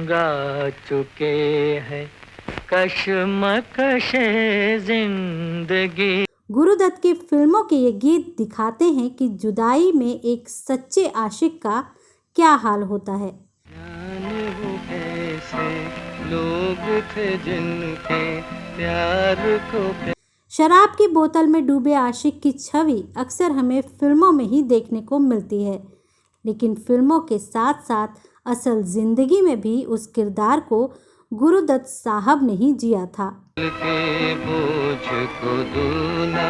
गा चुके हैं कश्मकशे जिंदगी। गुरुदत्त की फिल्मों के ये गीत दिखाते हैं कि जुदाई में एक सच्चे आशिक का क्या हाल होता है। जाने वो कैसे लोग थे जिनके प्यार को शराब की बोतल में डूबे आशिक की छवि अक्सर हमें फिल्मों में ही देखने को मिलती है, लेकिन फिल्मों के साथ साथ असल जिंदगी में भी उस किरदार को गुरुदत्त साहब ने ही जिया था। के बोझ को दूना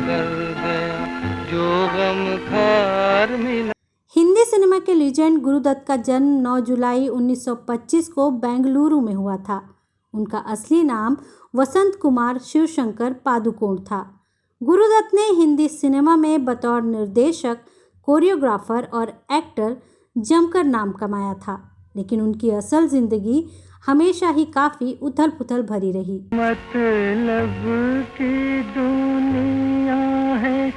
कर गया जो गम खार मिला। हिंदी सिनेमा के लीजेंड गुरुदत्त का जन्म 9 जुलाई 1925 को बेंगलुरु में हुआ था। उनका असली नाम वसंत कुमार शिवशंकर पादुकोण था। गुरुदत्त ने हिंदी सिनेमा में बतौर निर्देशक, कोरियोग्राफर और एक्टर जमकर नाम कमाया था, लेकिन उनकी असल जिंदगी हमेशा ही काफी उथल-पुथल भरी रही। मतलब की दुनिया है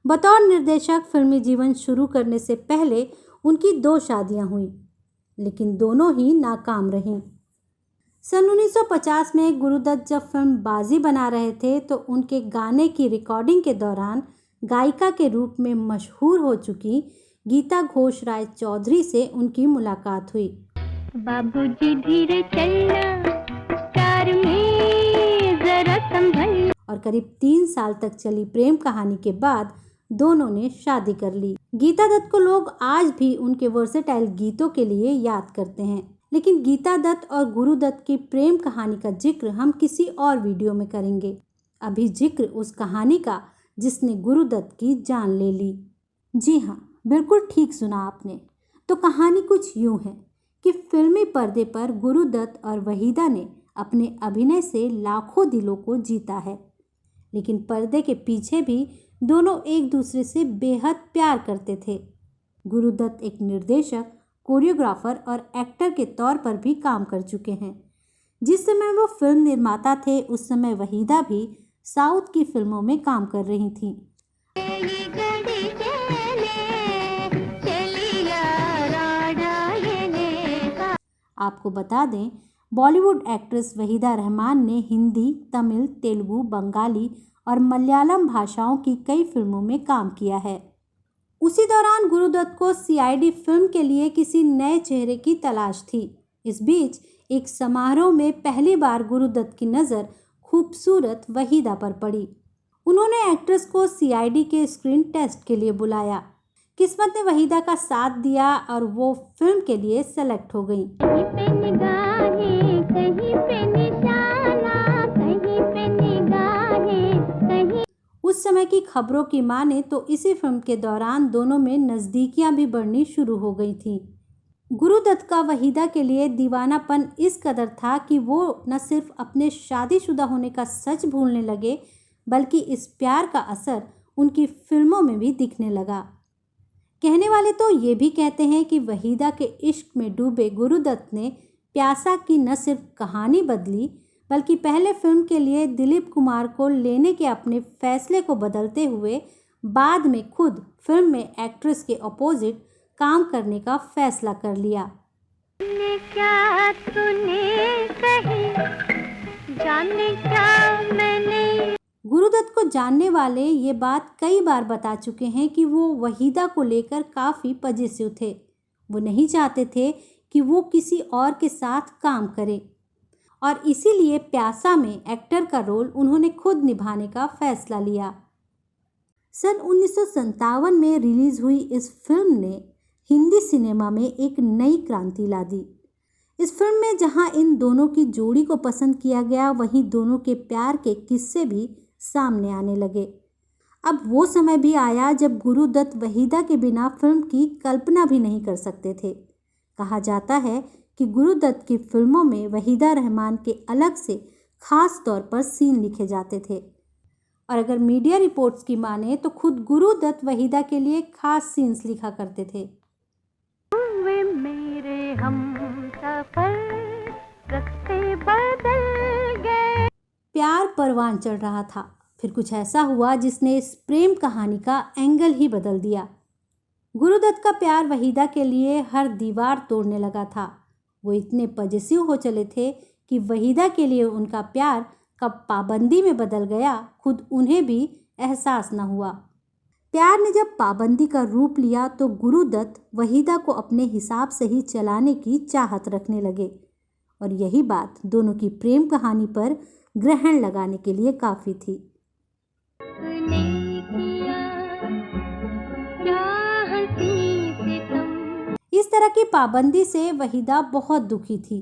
बतौर निर्देशक फिल्मी जीवन शुरू करने से पहले उनकी 2 शादियां हुई, लेकिन दोनों ही नाकाम रहीं। सन 1950 में गुरुदत्त जब फिल्म बाजी बना रहे थे तो उनके गाने की रिकॉर्डिंग के दौरान गायिका के रूप में मशहूर हो चुकी गीता घोष राय चौधरी से उनकी मुलाकात हुई। बाबूजी धीरे चलना, कार में जरा संभल। और करीब 3 साल तक चली प्रेम कहानी के बाद दोनों ने शादी कर ली। गीता दत्त को लोग आज भी उनके वर्सेटाइल गीतों के लिए याद करते हैं, लेकिन गीता दत्त और गुरुदत्त की प्रेम कहानी का जिक्र हम किसी और वीडियो में करेंगे। अभी जिक्र उस कहानी का जिसने गुरुदत्त की जान ले ली। जी हाँ, बिल्कुल ठीक सुना आपने। तो कहानी कुछ यूं है कि फिल्मी पर्दे पर गुरुदत्त और वहीदा ने अपने अभिनय से लाखों दिलों को जीता है, लेकिन पर्दे के पीछे भी दोनों एक दूसरे से बेहद प्यार करते थे। गुरुदत्त एक निर्देशक, कोरियोग्राफर और एक्टर के तौर पर भी काम कर चुके हैं। जिस समय वो फिल्म निर्माता थे उस समय वहीदा भी साउथ की फिल्मों में काम कर रही थीं। आपको बता दें, बॉलीवुड एक्ट्रेस वहीदा रहमान ने हिंदी, तमिल, तेलुगु, बंगाली और मलयालम भाषाओं की कई फिल्मों में काम किया है। उसी दौरान गुरुदत्त को सीआईडी फिल्म के लिए किसी नए चेहरे की तलाश थी। इस बीच एक समारोह में पहली बार गुरुदत्त की नज़र खूबसूरत वहीदा पर पड़ी। उन्होंने एक्ट्रेस को सीआईडी के स्क्रीन टेस्ट के लिए बुलाया। किस्मत ने वहीदा का साथ दिया और वो फिल्म के लिए सेलेक्ट हो गई। कहीं पे निगाहें, कहीं पे निशाना, कहीं पे निगाहें, कहीं। उस समय की खबरों की माने तो इसी फिल्म के दौरान दोनों में नज़दीकियां भी बढ़नी शुरू हो गई थीं। गुरुदत्त का वहीदा के लिए दीवानापन इस कदर था कि वो न सिर्फ अपने शादीशुदा होने का सच भूलने लगे, बल्कि इस प्यार का असर उनकी फिल्मों में भी दिखने लगा। कहने वाले तो ये भी कहते हैं कि वहीदा के इश्क में डूबे गुरुदत्त ने प्यासा की न सिर्फ कहानी बदली, बल्कि पहले फिल्म के लिए दिलीप कुमार को लेने के अपने फैसले को बदलते हुए बाद में खुद फिल्म में एक्ट्रेस के अपोजिट काम करने का फैसला कर लिया। क्या तूने कही, जाने क्या मैंने। गुरुदत्त को जानने वाले ये बात कई बार बता चुके हैं कि वो वहीदा को लेकर काफ़ी पजेसिव थे। वो नहीं चाहते थे कि वो किसी और के साथ काम करे और इसीलिए प्यासा में एक्टर का रोल उन्होंने खुद निभाने का फैसला लिया। सन 1957 में रिलीज हुई इस फिल्म ने हिंदी सिनेमा में एक नई क्रांति ला दी। इस फिल्म में जहां इन दोनों की जोड़ी को पसंद किया गया, वहीं दोनों के प्यार के किस्से भी सामने आने लगे। अब वो समय भी आया जब गुरुदत्त वहीदा के बिना फिल्म की कल्पना भी नहीं कर सकते थे। कहा जाता है कि गुरुदत्त की फिल्मों में वहीदा रहमान के अलग से खास तौर पर सीन लिखे जाते थे, और अगर मीडिया रिपोर्ट्स की माने तो खुद गुरुदत्त वहीदा के लिए खास सीन्स लिखा करते थे। वे मेरे हमसफर, रास्ते बदल गए। प्यार परवान चढ़ रहा था, फिर कुछ ऐसा हुआ जिसने इस प्रेम कहानी का एंगल ही बदल दिया। गुरुदत्त का प्यार वहीदा के लिए हर दीवार तोड़ने लगा था। वो इतने पजेसिव हो चले थे कि वहीदा के लिए उनका प्यार कब पाबंदी में बदल गया, खुद उन्हें भी एहसास न हुआ। प्यार ने जब पाबंदी का रूप लिया तो गुरुदत्त वहीदा को अपने हिसाब से ही चलाने की चाहत रखने लगे, और यही बात दोनों की प्रेम कहानी पर ग्रहण लगाने के लिए काफ़ी थी। इस तरह की पाबंदी से वहीदा बहुत दुखी थी।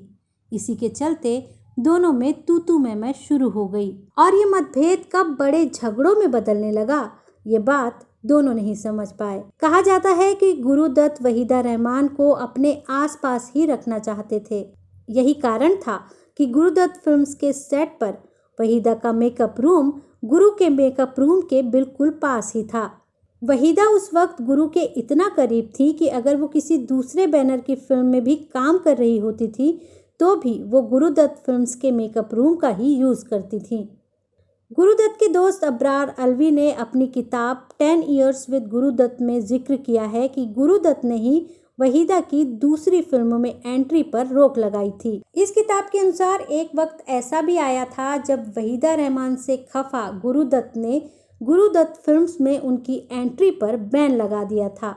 इसी के चलते दोनों में तू मैं शुरू हो गई, और ये मतभेद कब बड़े झगड़ों में बदलने लगा, ये बात दोनों नहीं समझ पाए। कहा जाता है कि गुरुदत्त वहीदा रहमान को अपने आसपास ही रखना चाहते थे। यही कारण था कि गुरुदत्त फिल्म्स के सेट पर वहीदा का मेकअप रूम गुरु के मेकअप रूम के बिल्कुल पास ही था। वहीदा उस वक्त गुरु के इतना करीब थी कि अगर वो किसी दूसरे बैनर की फिल्म में भी काम कर रही होती थी तो भी वो गुरुदत्त फिल्म्स के मेकअप रूम का ही यूज़ करती थी। गुरुदत्त के दोस्त अब्रार अलवी ने अपनी किताब 10 Years with गुरुदत्त में जिक्र किया है कि गुरुदत्त ने ही वहीदा की दूसरी फिल्मों में एंट्री पर रोक लगाई थी। इस किताब के अनुसार एक वक्त ऐसा भी आया था जब वहीदा रहमान से खफा गुरुदत्त ने गुरुदत्त फिल्म्स में उनकी एंट्री पर बैन लगा दिया था।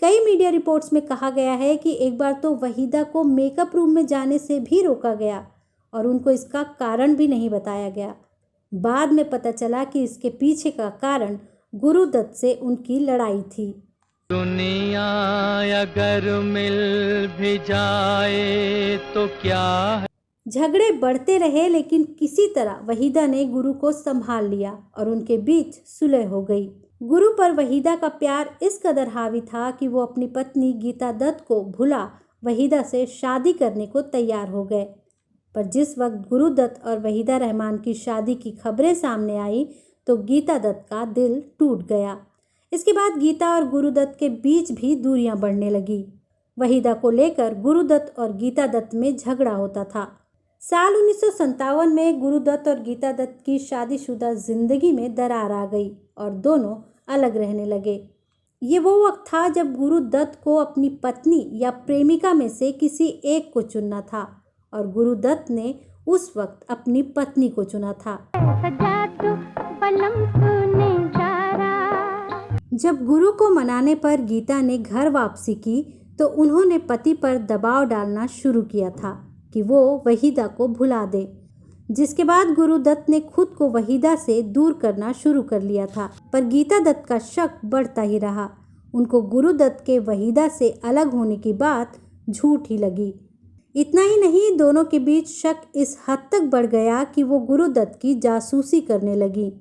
कई मीडिया रिपोर्ट्स में कहा गया है कि एक बार तो वहीदा को मेकअप रूम में जाने से भी रोका गया और उनको इसका कारण भी नहीं बताया गया। बाद में पता चला कि इसके पीछे का कारण गुरुदत्त से उनकी लड़ाई थी। दुनिया अगर मिल भी जाए तो क्या है। झगड़े बढ़ते रहे, लेकिन किसी तरह वहीदा ने गुरु को संभाल लिया और उनके बीच सुलह हो गई। गुरु पर वहीदा का प्यार इस कदर हावी था कि वो अपनी पत्नी गीता दत्त को भुला वहीदा से शादी करने को तैयार हो गए। पर जिस वक्त गुरुदत्त और वहीदा रहमान की शादी की खबरें सामने आई तो गीता दत्त का दिल टूट गया। इसके बाद गीता और गुरुदत्त के बीच भी दूरियां बढ़ने लगी। वहीदा को लेकर गुरुदत्त और गीता दत्त में झगड़ा होता था। साल 1957 में गुरुदत्त और गीता दत्त की शादीशुदा जिंदगी में दरार आ गई और दोनों अलग रहने लगे। ये वो वक्त था जब गुरुदत्त को अपनी पत्नी या प्रेमिका में से किसी एक को चुनना था और गुरुदत्त ने उस वक्त अपनी पत्नी को चुना था। जब गुरु को मनाने पर गीता ने घर वापसी की तो उन्होंने पति पर दबाव डालना शुरू किया था कि वो वहीदा को भुला दे, जिसके बाद गुरुदत्त ने खुद को वहीदा से दूर करना शुरू कर लिया था। पर गीता दत्त का शक बढ़ता ही रहा। उनको गुरुदत्त के वहीदा से अलग होने की बात झूठ ही लगी। इतना ही नहीं, दोनों के बीच शक इस हद तक बढ़ गया कि वो गुरुदत्त की जासूसी करने लगी।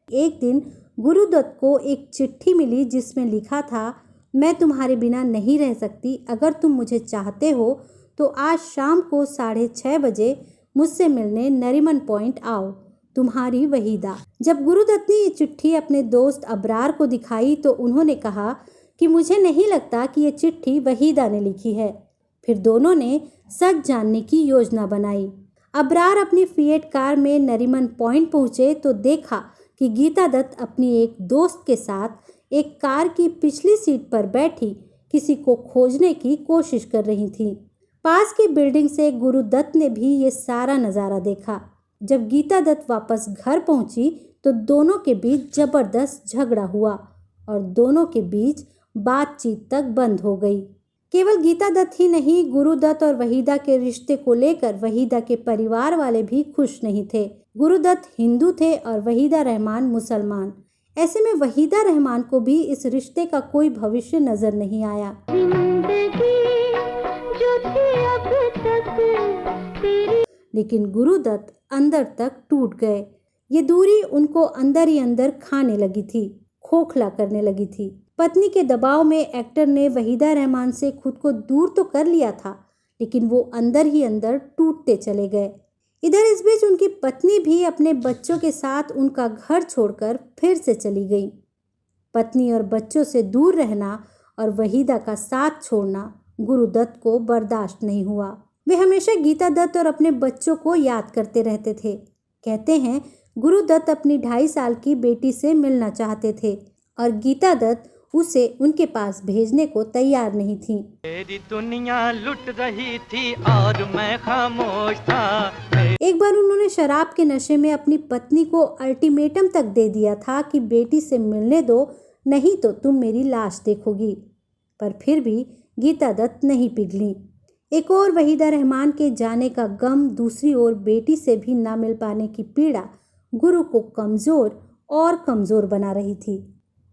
एक दिन गुरुदत्त को एक चिट्ठी मिली जिसमें लिखा था, मैं तुम्हारे बिना नहीं रह सकती, अगर तुम मुझे चाहते हो तो आज शाम को 6:30 बजे मुझसे मिलने नरीमन पॉइंट आओ, तुम्हारी वहीदा। जब गुरुदत्त ने ये चिट्ठी अपने दोस्त अब्रार को दिखाई तो उन्होंने कहा कि मुझे नहीं लगता कि ये चिट्ठी वहीदा ने लिखी है। फिर दोनों ने सच जानने की योजना बनाई। अब्रार अपनी फिएट कार में नरीमन पॉइंट पहुंचे तो देखा कि गीता दत्त अपनी एक दोस्त के साथ एक कार की पिछली सीट पर बैठी किसी को खोजने की कोशिश कर रही थी। पास की बिल्डिंग से गुरुदत्त ने भी ये सारा नज़ारा देखा। जब गीता दत्त वापस घर पहुंची तो दोनों के बीच जबरदस्त झगड़ा हुआ और दोनों के बीच बातचीत तक बंद हो गई। केवल गीता दत्त ही नहीं, गुरुदत्त और वहीदा के रिश्ते को लेकर वहीदा के परिवार वाले भी खुश नहीं थे। गुरुदत्त हिंदू थे और वहीदा रहमान मुसलमान। ऐसे में वहीदा रहमान को भी इस रिश्ते का कोई भविष्य नजर नहीं आया। लेकिन गुरुदत्त अंदर तक टूट गए। ये दूरी उनको अंदर ही अंदर खाने लगी थी, खोखला करने लगी थी। पत्नी के दबाव में एक्टर ने वहीदा रहमान से खुद को दूर तो कर लिया था, लेकिन वो अंदर ही अंदर टूटते चले गए। इधर इस बीच उनकी पत्नी भी अपने बच्चों के साथ उनका घर छोड़कर फिर से चली गई। पत्नी और बच्चों से दूर रहना और वहीदा का साथ छोड़ना गुरुदत्त को बर्दाश्त नहीं हुआ। वे हमेशा गीता दत्त और अपने बच्चों को याद करते रहते थे। कहते हैं गुरुदत्त अपनी 2.5 साल की बेटी से मिलना चाहते थे और गीता दत्त उसे उनके पास भेजने को तैयार नहीं थीं। मेरी दुनिया लुट रही थी और मैं खामोश था। एक बार उन्होंने शराब के नशे में अपनी पत्नी को अल्टीमेटम तक दे दिया था कि बेटी से मिलने दो, नहीं तो तुम मेरी लाश देखोगी। पर फिर भी गीता दत्त नहीं पिघली। एक और वहीदा रहमान के जाने का गम, दूसरी ओर बेटी से भी ना मिल पाने की पीड़ा गुरु को कमज़ोर और कमज़ोर बना रही थी।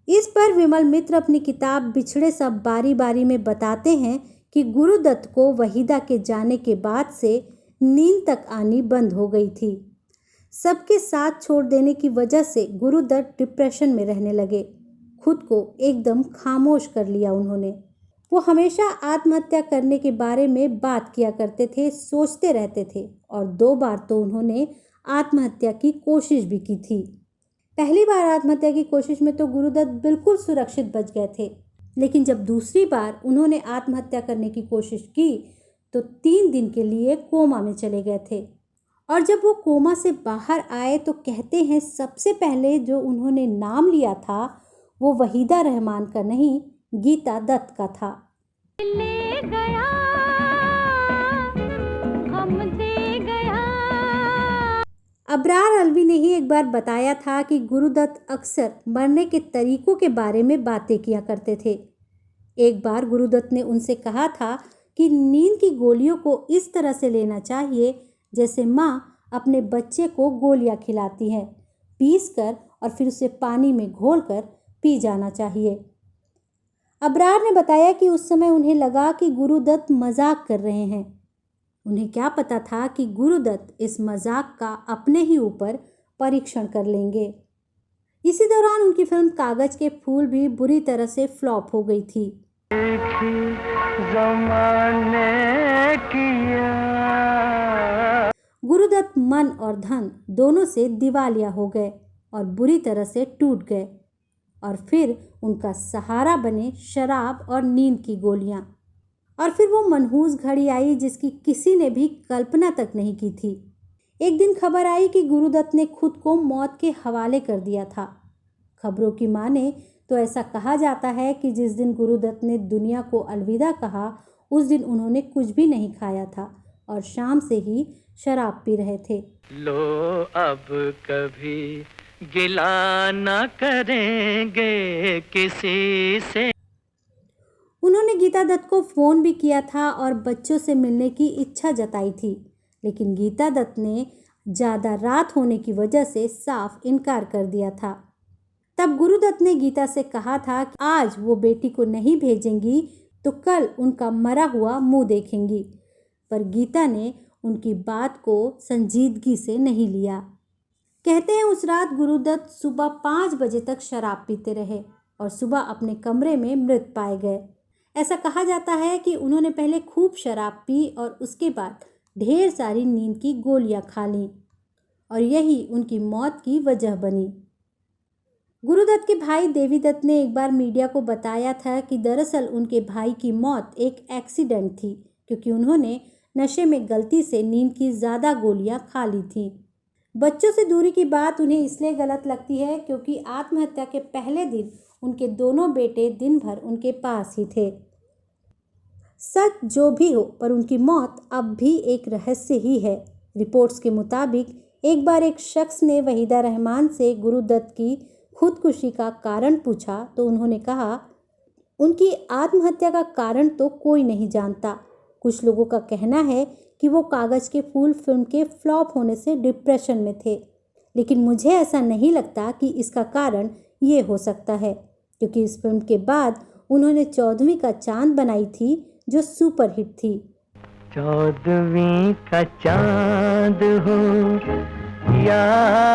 इस पर विमल मित्र अपनी किताब बिछड़े सब बारी बारी में बताते हैं कि गुरुदत्त को वहीदा के जाने के बाद से नींद तक आनी बंद हो गई थी। सबके साथ छोड़ देने की वजह से गुरुदत्त डिप्रेशन में रहने लगे। खुद को एकदम खामोश कर लिया उन्होंने। वो हमेशा आत्महत्या करने के बारे में बात किया करते थे, सोचते रहते थे, और 2 बार तो उन्होंने आत्महत्या की कोशिश भी की थी। पहली बार आत्महत्या की कोशिश में तो गुरुदत्त बिल्कुल सुरक्षित बच गए थे, लेकिन जब दूसरी बार उन्होंने आत्महत्या करने की कोशिश की तो 3 दिन के लिए कोमा में चले गए थे। और जब वो कोमा से बाहर आए तो कहते हैं सबसे पहले जो उन्होंने नाम लिया था वो वहीदा रहमान का नहीं, गीता दत्त का था। ले गया, हम दे गया। अबरार अलवी ने ही एक बार बताया था कि गुरुदत्त अक्सर मरने के तरीकों के बारे में बातें किया करते थे। एक बार गुरुदत्त ने उनसे कहा था कि नींद की गोलियों को इस तरह से लेना चाहिए जैसे माँ अपने बच्चे को गोलियां खिलाती है, पीसकर और फिर उसे पानी में घोलकर पी जाना चाहिए। अबरार ने बताया कि उस समय उन्हें लगा कि गुरुदत्त मजाक कर रहे हैं। उन्हें क्या पता था कि गुरुदत्त इस मजाक का अपने ही ऊपर परीक्षण कर लेंगे। इसी दौरान उनकी फिल्म कागज के फूल भी बुरी तरह से फ्लॉप हो गई थी। गुरुदत्त मन और धन दोनों से दिवालिया हो गए और बुरी तरह से टूट गए, और फिर उनका सहारा बने शराब और नींद की गोलियां। और फिर वो मनहूस घड़ी आई जिसकी किसी ने भी कल्पना तक नहीं की थी। एक दिन खबर आई कि गुरुदत्त ने खुद को मौत के हवाले कर दिया था। खबरों की माने तो ऐसा कहा जाता है कि जिस दिन गुरुदत्त ने दुनिया को अलविदा कहा उस दिन उन्होंने कुछ भी नहीं खाया था और शाम से ही शराब पी रहे थे। लो अब कभी गिला न करेंगे किसी से। उन्होंने गीता दत्त को फ़ोन भी किया था और बच्चों से मिलने की इच्छा जताई थी, लेकिन गीता दत्त ने ज़्यादा रात होने की वजह से साफ इनकार कर दिया था। तब गुरुदत्त ने गीता से कहा था कि आज वो बेटी को नहीं भेजेंगी तो कल उनका मरा हुआ मुंह देखेंगी, पर गीता ने उनकी बात को संजीदगी से नहीं लिया। कहते हैं उस रात गुरुदत्त सुबह 5 बजे तक शराब पीते रहे और सुबह अपने कमरे में मृत पाए गए। ऐसा कहा जाता है कि उन्होंने पहले खूब शराब पी और उसके बाद ढेर सारी नींद की गोलियां खा लीं और यही उनकी मौत की वजह बनी। गुरुदत्त के भाई देवीदत्त ने एक बार मीडिया को बताया था कि दरअसल उनके भाई की मौत एक एक्सीडेंट थी, क्योंकि उन्होंने नशे में गलती से नींद की ज़्यादा गोलियां खा ली थीं। बच्चों से दूरी की बात उन्हें इसलिए गलत लगती है क्योंकि आत्महत्या के पहले दिन उनके दोनों बेटे दिन भर उनके पास ही थे। सच जो भी हो, पर उनकी मौत अब भी एक रहस्य ही है। रिपोर्ट्स के मुताबिक एक बार एक शख्स ने वहीदा रहमान से गुरुदत्त की खुदकुशी का कारण पूछा तो उन्होंने कहा, उनकी आत्महत्या का कारण तो कोई नहीं जानता। कुछ लोगों का कहना है कि वो कागज के फूल फिल्म के फ्लॉप होने से डिप्रेशन में थे, लेकिन मुझे ऐसा नहीं लगता कि इसका कारण ये हो सकता है, क्योंकि इस फिल्म के बाद उन्होंने 14वीं का चांद बनाई थी जो सुपरहिट थी। 14वीं का चांद हो या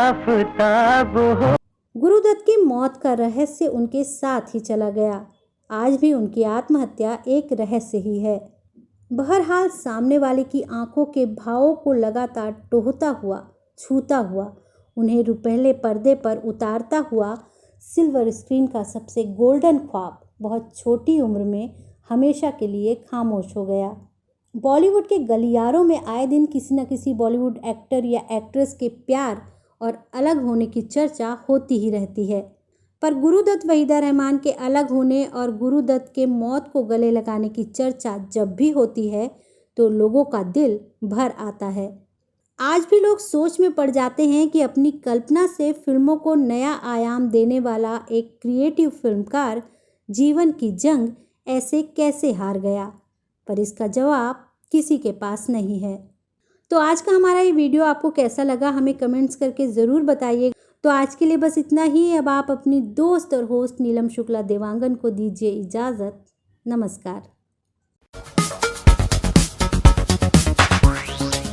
आफताब हो। गुरुदत्त की मौत का रहस्य उनके साथ ही चला गया। आज भी उनकी आत्महत्या एक रहस्य ही है। बहरहाल सामने वाले की आंखों के भावों को लगातार टोहता हुआ, छूता हुआ, उन्हें रुपहले पर्दे पर उतारता हुआ सिल्वर स्क्रीन का सबसे गोल्डन ख्वाब बहुत छोटी उम्र में हमेशा के लिए खामोश हो गया। बॉलीवुड के गलियारों में आए दिन किसी न किसी बॉलीवुड एक्टर या एक्ट्रेस के प्यार और अलग होने की चर्चा होती ही रहती है। पर गुरुदत्त वहीदा रहमान के अलग होने और गुरुदत्त के मौत को गले लगाने की चर्चा जब भी होती है तो लोगों का दिल भर आता है। आज भी लोग सोच में पड़ जाते हैं कि अपनी कल्पना से फिल्मों को नया आयाम देने वाला एक क्रिएटिव फिल्मकार जीवन की जंग ऐसे कैसे हार गया, पर इसका जवाब किसी के पास नहीं है। तो आज का हमारा ये वीडियो आपको कैसा लगा हमें कमेंट्स करके ज़रूर बताइए। तो आज के लिए बस इतना ही। अब आप अपनी दोस्त और होस्ट नीलम शुक्ला देवांगन को दीजिए इजाज़त। नमस्कार।